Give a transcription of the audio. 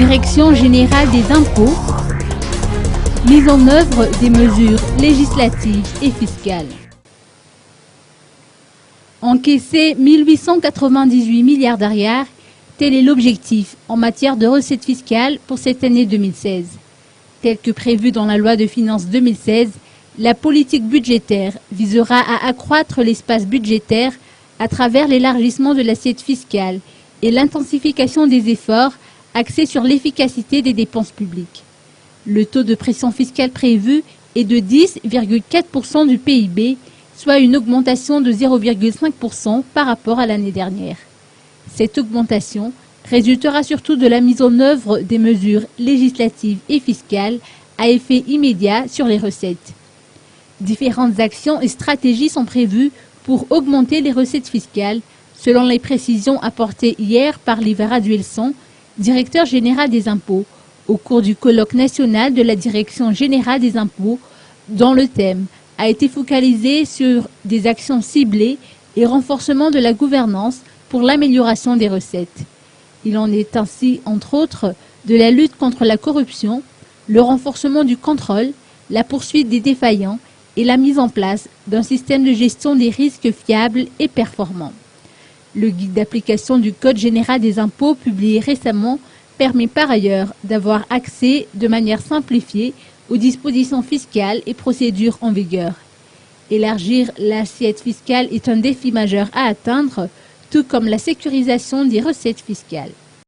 Direction générale des impôts, mise en œuvre des mesures législatives et fiscales. Encaisser 1898 milliards d'arrière, tel est l'objectif en matière de recettes fiscales pour cette année 2016. Tel que prévu dans la loi de finances 2016, la politique budgétaire visera à accroître l'espace budgétaire à travers l'élargissement de l'assiette fiscale et l'intensification des efforts axés sur l'efficacité des dépenses publiques. Le taux de pression fiscale prévu est de 10,4% du PIB, soit une augmentation de 0,5% par rapport à l'année dernière. Cette augmentation résultera surtout de la mise en œuvre des mesures législatives et fiscales à effet immédiat sur les recettes. Différentes actions et stratégies sont prévues pour augmenter les recettes fiscales, selon les précisions apportées hier par Livera Duelson, directeur général des impôts, au cours du colloque national de la Direction générale des impôts, dont le thème a été focalisé sur des actions ciblées et renforcement de la gouvernance pour l'amélioration des recettes. Il en est ainsi, entre autres, de la lutte contre la corruption, le renforcement du contrôle, la poursuite des défaillants et la mise en place d'un système de gestion des risques fiable et performant. Le guide d'application du Code général des impôts publié récemment permet par ailleurs d'avoir accès de manière simplifiée aux dispositions fiscales et procédures en vigueur. Élargir l'assiette fiscale est un défi majeur à atteindre, tout comme la sécurisation des recettes fiscales.